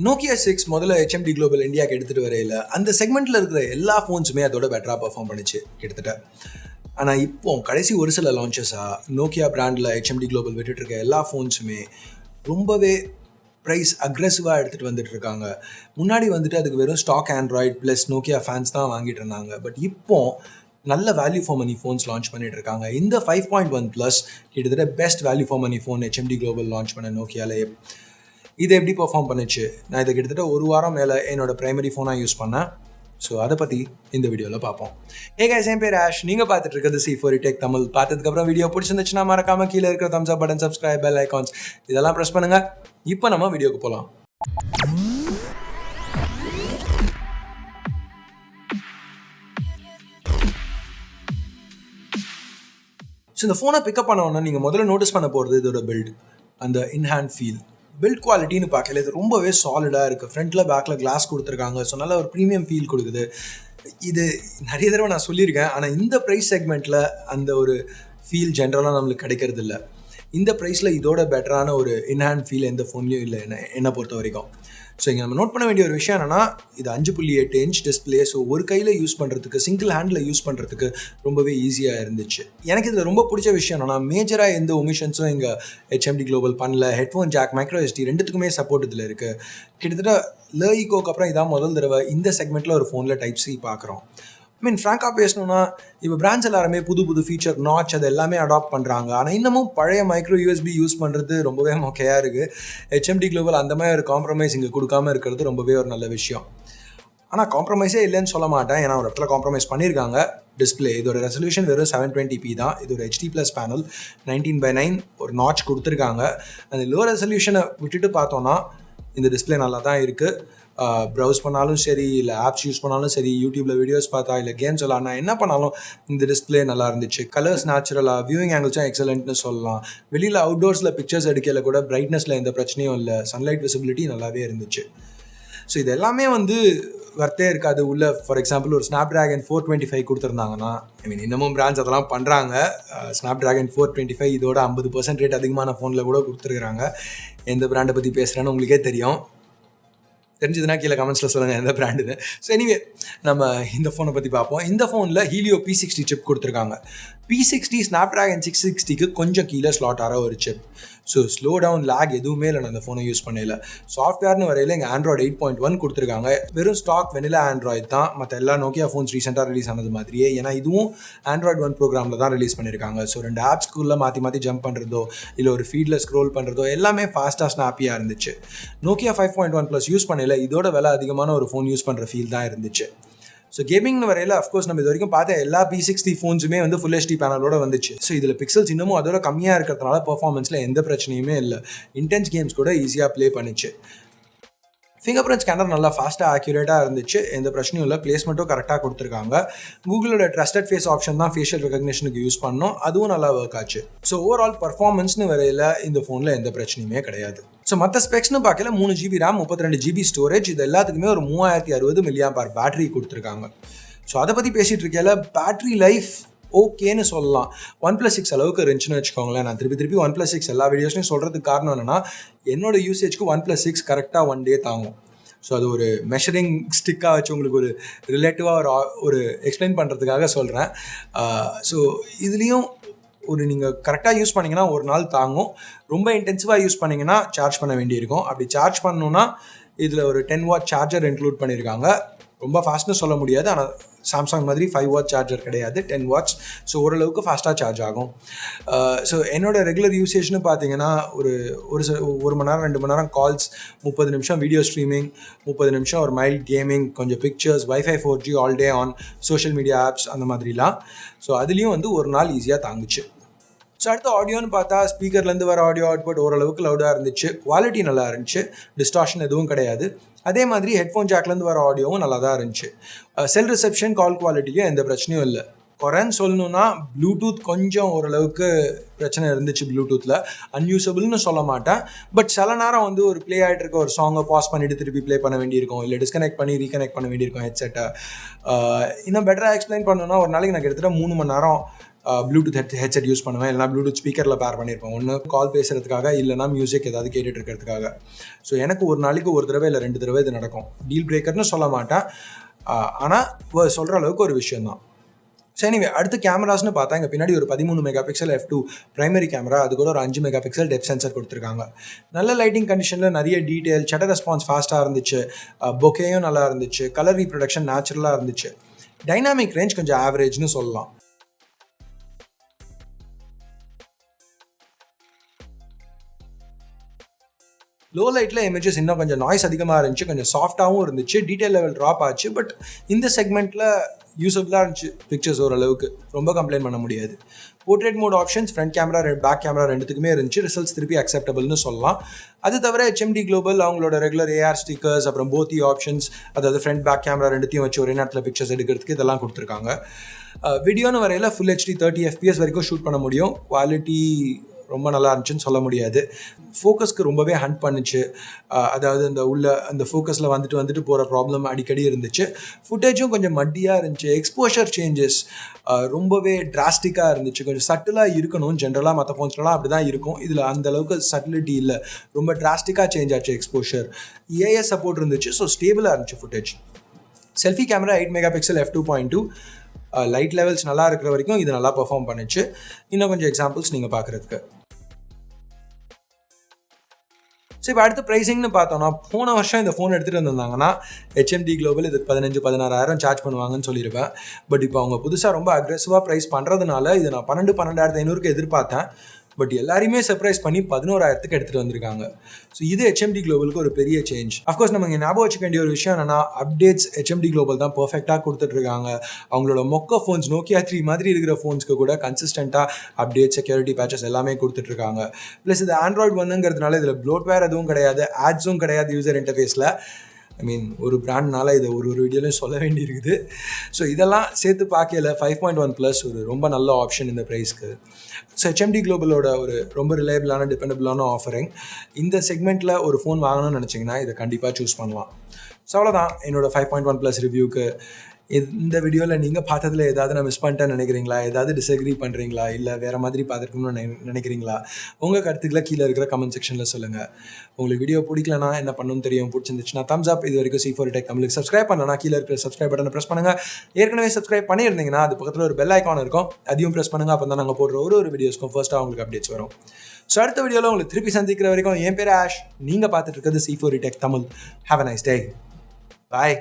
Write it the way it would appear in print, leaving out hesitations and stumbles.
Nokia 6 முதல்ல HMT global இந்தியாவுக்கு எடுத்துகிட்டு வரையில அந்த செக்மெண்ட்டில் இருக்கிற எல்லா ஃபோன்ஸுமே அதோட பெட்டராக பர்ஃபார்ம் பண்ணிச்சு கிட்டத்தட்ட. ஆனால் இப்போ கடைசி ஒரு சில லான்ச்சஸாக நோக்கியா பிராண்டில் ஹெச்எம்டி குளோபல் விட்டுட்டு இருக்க எல்லா ஃபோன்ஸுமே ரொம்பவே ப்ரைஸ் அக்ரெசிவாக எடுத்துகிட்டு வந்துட்டு இருக்காங்க. முன்னாடி வந்துட்டு அதுக்கு வெறும் stock Android plus Nokia fans தான் வாங்கிட்டு இருந்தாங்க. பட் இப்போ நல்ல value for money phones launch பண்ணிட்டு இருக்காங்க. இந்த 5.1 கிட்டத்தட்ட best value for money phone HMD global launch பண்ண நோக்கியாலே. இது எப்படி பர்ஃபார்ம் பண்ணுச்சு? நான் இதை கிட்டத்தட்ட ஒரு வாரம் மேலே என்னோட ப்ரைமரி ஃபோனாக யூஸ் பண்ணேன். ஸோ அதை பற்றி இந்த வீடியோவில் பார்ப்போம். கைஸ், என் பேர் ஆஷ். நீங்கள் பார்த்துட்டு இருக்கிறது C4 டெக் தமிழ். பார்த்ததுக்கப்புறம் வீடியோ பிடிச்சிருந்துச்சுன்னா மறக்காம கீழே இருக்கிற தம்ஸ் அப் பட்டன், சப்ஸ்கிரைப், பெல் ஐகான்ஸ் இதெல்லாம் ப்ரெஸ் பண்ணுங்கள். இப்போ நம்ம வீடியோக்கு போகலாம். ஸோ இந்த ஃபோனை பிக்கப் பண்ணோன்னா நீங்கள் முதல்ல நோட்டீஸ் பண்ண போகிறது இதோட பில்ட், அந்த இன்ஹேண்ட் ஃபீல். பில்ட் குவாலிட்டின்னு பார்க்கல இது ரொம்பவே சாலிடாக இருக்குது. ஃப்ரண்ட்டில் பேக்கில் கிளாஸ் கொடுத்துருக்காங்க. ஸோ நல்ல ஒரு ப்ரீமியம் ஃபீல் கொடுக்குது. இது நிறைய தடவை நான் சொல்லியிருக்கேன். ஆனால் இந்த ப்ரைஸ் செக்மெண்ட்டில் அந்த ஒரு ஃபீல் ஜென்ரலாக நம்மளுக்கு கிடைக்கிறது இல்லை. இந்த ப்ரைஸில் இதோட பெட்டரான ஒரு இன்ஹேண்ட் ஃபீல் எந்த ஃபோன்லேயும் இல்லை என்னை பொறுத்த வரைக்கும். ஸோ இங்கே நம்ம நோட் பண்ண வேண்டிய ஒரு விஷயம் என்னென்னா, இது 5.8 இன்ச் டிஸ்பிளே. ஸோ ஒரு கையில் யூஸ் பண்ணுறதுக்கு, சிங்கிள் ஹேண்டில் யூஸ் பண்ணுறதுக்கு ரொம்பவே ஈஸியாக இருந்துச்சு. எனக்கு இதில் ரொம்ப பிடிச்ச விஷயம் என்னென்னா, மேஜராக எந்த ஒமிஷன்ஸும் இங்கே ஹெச்எம்டி குளோபல் பண்ணல. ஹெட்ஃபோன் ஜாக், மைக்ரோ SD ரெண்டுத்துக்குமே சப்போர்ட் இதில் இருக்குது. கிட்டத்தட்ட ஈகோக்கு அப்புறம் இதான் முதல் தடவை இந்த செக்மெண்ட்டில் ஒரு ஃபோனில் டைப் C பார்க்குறோம். ஃப்ராங்காக பேசணுன்னா, இப்போ பிராண்ட்ஸ் எல்லாருமே புது ஃபீச்சர், நாட்ச் அது எல்லாமே அடாப்ட் பண்ணுறாங்க. ஆனால் இன்னமும் பழைய மைக்ரோ USB யூஸ் பண்ணுறது ரொம்பவே மொக்கையாக இருக்குது. ஹெச்எம்டி குளோபல் அந்த மாதிரி ஒரு காம்ப்ரமைஸ் இங்கே கொடுக்காமல் இருக்கிறது ரொம்பவே ஒரு நல்ல விஷயம். ஆனால் காம்ப்ரமைஸே இல்லைன்னு சொல்ல மாட்டேன். ஏன்னா ஒரு இடத்துல காம்ப்ரமைஸ் பண்ணியிருக்காங்க. டிஸ்பிளே இதோட ரெசல்யூஷன் வெறும் 720p தான். இது ஒரு HD+ பேனல், 19:9 ஒரு நாட்ச் கொடுத்துருக்காங்க. அந்த லோ ரெசல்யூஷனை விட்டுட்டு பார்த்தோன்னா இந்த டிஸ்பிளே நல்லா தான் இருக்குது. ப்ரௌஸ் பண்ணாலும் சரி, இல்லை ஆப்ஸ் யூஸ் பண்ணாலும் சரி, யூடியூப்பில் வீடியோஸ் பார்த்தா, இல்லை கேம்ஸ் விளாட்னா, என்ன பண்ணாலும் இந்த டிஸ்பிளே நல்லா இருந்துச்சு. கலர்ஸ் நேச்சுரலாக, வியூவிங் ஆங்கிள்ஸும் எக்ஸலண்ட்னு சொல்லலாம். வெளியில் அவுட்டோர்ஸில் பிக்சர்ஸ் எடுக்கல கூட பிரைட்னஸில் எந்த பிரச்சனையும் இல்லை. சன்லைட் விசிபிலிட்டி நல்லாவே இருந்துச்சு. ஸோ இது எல்லாமே வர்த்தே இருக்காது உள்ள. ஃபார் எக்ஸாம்பிள் ஒரு Snapdragon 425 கொடுத்துருந்தாங்கன்னா, இன்னமும் பிராண்ட்ஸ் அதெல்லாம் பண்ணுறாங்க. Snapdragon 425 இதோட 50% ரேட் அதிகமான ஃபோனில் கூட கொடுத்துருக்குறாங்க. எந்த பிராண்டை பற்றி பேசுகிறேன்னு உங்களுக்கே தெரியும். தெரிஞ்சதுன்னா கீழே கமெண்ட்ஸில் சொல்லுங்கள் எந்த பிராண்டுன்னு. ஸோ எனிவே, நம்ம இந்த ஃபோனை பற்றி பார்ப்போம். இந்த ஃபோனில் Helio P60 சிப் கொடுத்துருக்காங்க. P60 Snapdragon 660க்கு கொஞ்சம் கீழே ஸ்லாட் ஆகிற ஒரு chip. So slow down, lag எதுவுமே இல்லை நான் அந்த ஃபோனை யூஸ் பண்ணல. சாஃப்ட்வேர்னு வரையில் இங்கே Android 8.1 கொடுத்துருக்காங்க. வெறும் ஸ்டாக் வெனிலா ஆண்ட்ராய்ட் தான். மற்ற எல்லா நோக்கியா ஃபோன்ஸ் ரீசெண்டாக ரிலீஸ் ஆனது மாதிரியே. ஏன்னா இதுவும் Android 1 ப்ரோக்ராமில் தான் ரிலீஸ் பண்ணியிருக்காங்க. ஸோ 2 ஆப்ஸ்க்குள்ளே மாற்றி ஜம்ப் பண்ணுறதோ, இல்லை ஒரு ஃபீல்டில் ஸ்க்ரோல் பண்ணுறதோ எல்லாமே ஃபாஸ்ட்டாக ஸ்னாப்பியாக இருந்துச்சு. நோக்கியா 5.1 ப்ளஸ் யூஸ் பண்ணல. இதோட விலை அதிகமான ஒரு ஃபோன் யூஸ் பண்ணுற ஃபீல் தான் இருந்துச்சு. ஸோ கேமிங்னு வரையில் அஃப்கோர்ஸ் நம்ம இது வரைக்கும் பார்த்த எல்லா P60 ஃபோன்ஸுமே ஃபுல் HD பேனலோட வந்துச்சு. ஸோ இதில் பிக்சல்ஸ் இன்னமும் அதோட கம்மியாக இருக்கிறதுனால பர்ஃபார்மன்ஸில் எந்த பிரச்சனையுமே இல்லை. இன்டென்ஸ் கேம்ஸ் கூட ஈஸியாக ப்ளே பண்ணிச்சு. ஃபிங்கர் பிரிண்ட் ஸ்கேனர் நல்லா ஃபாஸ்ட்டாக ஆக்யூரேட்டாக இருந்துச்சு. எந்த பிரச்சனையும் இல்லை. பிளேஸ்மெண்ட்டும் கரெக்டாக கொடுத்துருக்காங்க. கூகுளோட ட்ரஸ்டட் ஃபேஸ் ஆப்ஷன் தான் ஃபேஷியல் ரெகக்னிஷனுக்கு யூஸ் பண்ணோம். அதுவும் நல்லா ஒர்க் ஆச்சு. ஸோ ஓவரால் பர்ஃபார்மன்ஸ்னு வரையில் இந்த ஃபோனில் எந்த பிரச்சனையுமே கிடையாது. ஸோ மற்ற ஸ்பெக்ஸ்னு பார்க்கல 3GB RAM, 32GB ஸ்டோரேஜ், இது எல்லாத்துக்குமே ஒரு 3060 mAh பேட்டரி கொடுத்துருக்காங்க. ஸோ அதை பற்றி பேசிகிட்டு இருக்கேன். பேட்டரி லைஃப் ஓகேன்னு சொல்லலாம். OnePlus 6 அளவுக்கு இருந்துச்சுன்னு வச்சுக்கோங்களேன். நான் திருப்பி OnePlus 6 எல்லா வீடியோஸ்லையும் சொல்கிறதுக்கு காரணம் என்னென்னா, என்னோட யூசேஜ்க்கு OnePlus 6 கரெக்டாக 1 day தாங்கும். ஸோ அது ஒரு மெஷரிங் ஸ்டிக்காக வச்சு உங்களுக்கு ஒரு ரிலேட்டிவாக ஒரு எக்ஸ்பிளைன் பண்ணுறதுக்காக சொல்கிறேன். ஸோ இதுலேயும் நீங்கள் கரெக்டாக யூஸ் பண்ணிங்கன்னா ஒரு நாள் தாங்கும். ரொம்ப இன்டென்சிவாக யூஸ் பண்ணிங்கன்னா சார்ஜ் பண்ண வேண்டியிருக்கும். அப்படி சார்ஜ் பண்ணணுன்னா இதில் ஒரு 10 watt சார்ஜர் இன்க்ளூட் பண்ணியிருக்காங்க. ரொம்ப ஃபாஸ்ட்னு சொல்ல முடியாது. ஆனால் சாம்சங் மாதிரி 5 watt சார்ஜர் கிடையாது, 10 watts. ஸோ ஓரளவுக்கு ஃபாஸ்ட்டாக சார்ஜ் ஆகும். ஸோ என்னோடய ரெகுலர் யூசேஜ்னு பார்த்தீங்கன்னா ஒரு மணி நேரம் 2 மணி நேரம் கால்ஸ், 30 நிமிஷம் வீடியோ ஸ்ட்ரீமிங், 30 நிமிஷம் ஒரு மைல்ட் கேமிங், கொஞ்சம் pictures, Wi-Fi 4G all day on, social media apps அந்த மாதிரிலாம். ஸோ அதுலேயும் ஒரு நாள் ஈஸியாக தாங்குச்சு. ஸோ அடுத்த ஆடியோன்னு பார்த்தா, ஸ்பீக்கர்லேருந்து வர ஆடியோ அவுட்புட் ஓரளவுக்கு லவுடாக இருந்துச்சு. குவாலிட்டி நல்லா இருந்துச்சு. டிஸ்டார்ஷன் எதுவும் கிடையாது. அதே மாதிரி ஹெட்ஃபோன் ஜாக்லேருந்து வர ஆடியோவும் நல்லா தான் இருந்துச்சு. செல் ரிசெப்ஷன், கால் குவாலிட்டியும் எந்த பிரச்சனையும் இல்லை. குறைன்னு சொல்லணுன்னா ப்ளூடூத் கொஞ்சம் ஓரளவுக்கு பிரச்சனை இருந்துச்சு. ப்ளூடூத்தில் அன்யூசபிள்னு சொல்ல மாட்டேன். பட் சில நேரம் ஒரு ப்ளே ஆகிட்டு இருக்க ஒரு சாங்கை பாஸ் பண்ணிவிட்டு திருப்பி ப்ளே பண்ண வேண்டியிருக்கும், இல்லை டிஸ்கனெக்ட் பண்ணி ரீகனெக்ட் பண்ண வேண்டியிருக்கும் ஹெட்செட்டை. இன்னும் பெட்டராக எக்ஸ்பிளைன் பண்ணணுன்னா, ஒரு நாளைக்கு நான் கிட்டத்தட்ட 3 மணி நேரம் ப்ளூடூத் ஹெட்செட் யூஸ் பண்ணுவேன், இல்லைனா ப்ளூடூத் ஸ்பீக்கரில் பேர் பண்ணியிருப்பேன். ஒன்று கால் பேசுகிறதுக்காக, இல்லைனா மியூசிக் ஏதாவது கேட்டுட்டு இருக்கிறதுக்காக. ஸோ எனக்கு ஒரு நாளைக்கு ஒரு தடவை இல்லை 2 தடவை இது நடக்கும். டீல் பிரேக்கர்னு சொல்ல மாட்டேன், ஆனால் சொல்கிற அளவுக்கு ஒரு விஷயந்தான். ஸோ எனிவே, அடுத்து கேமராஸ்னு பார்த்தா இங்கே பின்னாடி ஒரு 13 mega pixel f2 primary camera, அது கூட ஒரு 5 மெகா பிக்சல் டெப்த் சென்சர் கொடுத்துருக்காங்க. நல்ல லைட்டிங் கண்டிஷனில் நிறைய டீட்டெயில், ஷட்டர் ரெஸ்பான்ஸ் ஃபாஸ்ட்டாக இருந்துச்சு, பொக்கேயும் நல்லா இருந்துச்சு, கலர் ரீப்ரொடக்ஷன் நேச்சுரலாக இருந்துச்சு. டைனாமிக் ரேஞ்ச் கொஞ்சம் ஆவரேஜ்னு சொல்லலாம். லோ லைட்டில் இமேஜஸ் இன்னும் கொஞ்சம் நாய்ஸ் அதிகமாக இருந்துச்சு, கொஞ்சம் சாஃப்டாகவும் இருந்துச்சு, டீட்டெயில் லெவல் ட்ராப் ஆச்சு. பட் இந்த செக்மெண்ட்டில் யூஸபிளாக இருந்துச்சு பிக்சர்ஸ் ஓரளவுக்கு, ரொம்ப கம்ப்ளைண்ட் பண்ண முடியாது. Portrait mode options front camera back camera ரெண்டுத்துக்குமே இருந்துச்சு. ரிசல்ட்ஸ் திருப்பி அக்செப்டபிள்னு சொல்லலாம். அது தவிர HMD குளோபல் அவங்களோட ரெகுலர் AR ஸ்டிக்கர்ஸ், அப்புறம் போத்தி ஆப்ஷன்ஸ், அதாவது ஃப்ரண்ட் பேக் கேமரா ரெண்டுத்தையும் வச்சு ஒரே நேரத்தில் பிக்சர்ஸ் எடுக்கிறதுக்கு இதெல்லாம் கொடுத்துருக்காங்க. வீடியோன்னு வரையில் ஃபுல் HD 30 FPS வரைக்கும் ஷூட் பண்ண முடியும். குவாலிட்டி ரொம்ப நல்லா இருந்துச்சுன்னு சொல்ல முடியாது. ஃபோக்கஸ்க்கு ரொம்பவே ஹண்ட் பண்ணிச்சு. அதாவது அந்த ஃபோக்கஸில் வந்துட்டு போகிற ப்ராப்ளம் அடிக்கடி இருந்துச்சு. ஃபுட்டேஜும் கொஞ்சம் மட்டியாக இருந்துச்சு. எக்ஸ்போஷர் சேஞ்சஸ் ரொம்பவே டிராஸ்டிக்காக இருந்துச்சு. கொஞ்சம் சட்டிலாக இருக்கணும். ஜென்ரலாக மற்ற ஃபோன்ஸ்லாம் அப்படி தான் இருக்கும். இதில் அந்தளவுக்கு சட்டிலிட்டி இல்லை, ரொம்ப டிராஸ்டிக்காக சேஞ்ச் ஆச்சு எக்ஸ்போஷர். AIS சப்போர்ட் இருந்துச்சு, ஸோ ஸ்டேபிளாக இருந்துச்சு footage. Selfie camera 8 mega pixel f2.2, light levels நல்லா இருக்கிற வரைக்கும் இது நல்லா பெர்ஃபார்ம் பண்ணிச்சு. இன்னும் கொஞ்சம் எக்ஸாம்பிள்ஸ் நீங்கள் பார்க்குறதுக்கு. ஸோ இப்போ அடுத்து ப்ரைஸிங்னு பார்த்தோன்னா, போன வருஷம் இந்த ஃபோன் எடுத்துகிட்டு வந்திருந்தாங்கன்னா HMD குளோபல் இதுக்கு 15-16,000 சார்ஜ் பண்ணுவாங்கன்னு சொல்லியிருப்பேன். பட் இப்போ அவங்க புதுசாக ரொம்ப அக்ரெசிவாக ப்ரைஸ் பண்ணுறதுனால இது நான் 12,500 எதிர்பார்த்தேன். பட் எல்லாரையுமே சர்ப்ரைஸ் பண்ணி 11,000 எடுத்துகிட்டு வந்திருக்காங்க. ஸோ இது HMD குளோபலுக்கு ஒரு பெரிய சேஞ்ச். அஃப்கோர்ஸ் நம்ம இங்கே ஞாபகம் வச்சுக்க வேண்டிய ஒரு விஷயம் என்னன்னா, அப்டேட்ஸ் HMD குளோபல் தான் பர்ஃபெக்டாக கொடுத்துட்ருக்காங்க. அவங்களோட மொக்க ஃபோன்ஸ் Nokia 3 மாதிரி இருக்கிற ஃபோன்ஸ்க்கு கூட கன்சிஸ்டண்ட்டாக அப்டேட், செக்யூரிட்டி பேச்சஸ் எல்லாமே கொடுத்துட்ருக்காங்க. ப்ளஸ் இது Android 1ங்கிறதுனால இதில் ப்ளோட்வேர் எதுவும் கிடையாது, ஆட்ஸும் கிடையாது யூசர் இன்டர்ஃபேஸில். ஒரு பிராண்ட்னால இதை ஒரு வீடியோலையும் சொல்ல வேண்டியிருக்குது. ஸோ இதெல்லாம் சேர்த்து பார்க்கல 5.1+ ஒரு ரொம்ப நல்ல ஆப்ஷன் இந்த ப்ரைஸ்க்கு. ஸோ HMD குளோபலோட ஒரு ரொம்ப ரிலையபிளான, டிபெண்டபிளான ஆஃபரிங். இந்த செக்மெண்ட்டில் ஒரு ஃபோன் வாங்கணும்னு நினச்சிங்கன்னா இதை கண்டிப்பாக சூஸ் பண்ணலாம். ஸோ அவ்வளோதான் என்னோடய 5.1+ ரிவ்யூக்கு. இந்த வீடியோவில் நீங்கள் பார்த்ததில் ஏதாவது நான் மிஸ் பண்ணிட்டேன்னு நினைக்கிறீங்களா? ஏதாவது டிஸ்அக்ரி பண்ணுறீங்களா? இல்லை வேறு மாதிரி பார்த்துருக்கணும்னு நினைக்கிறீங்களா? உங்கள் கருத்துக்களை கீழே இருக்கிற கமெண்ட் செக்ஷனில் சொல்லுங்கள். உங்களுக்கு வீடியோ பிடிக்கலனா என்ன பண்ணணும்னு தெரியும், பிடிச்சிருந்துச்சுன்னா தம்ஸ் அப். இது வரைக்கும் C4 Tech தமிழுக்கு சப்ஸ்கிரைப் பண்ணனா கீழே இருக்கிற சப்ஸ்கிரைப் பட்டனை ப்ரெஸ் பண்ணுங்கள். ஏற்கனவே சப்ஸ்கிரைப் பண்ணியிருந்தீங்கன்னா அது பக்கத்தில் ஒரு பெல் ஐக்கான் இருக்கும், அதையும் ப்ரெஸ் பண்ணுங்கள். அப்போ தான் நாங்கள் போடுற ஒரு வீடியோஸ்க்கும் ஃபர்ஸ்ட்டாக உங்களுக்கு அப்டேட்ஸ் வரும். ஸோ அடுத்த வீடியோவில் உங்களுக்கு திருப்பி சந்திக்கிற வரைக்கும் என் பேர் ஆஷ். நீங்கள் பார்த்துட்டு இருக்கிறது C4 Tech Tamil. Have a nice day. Bye.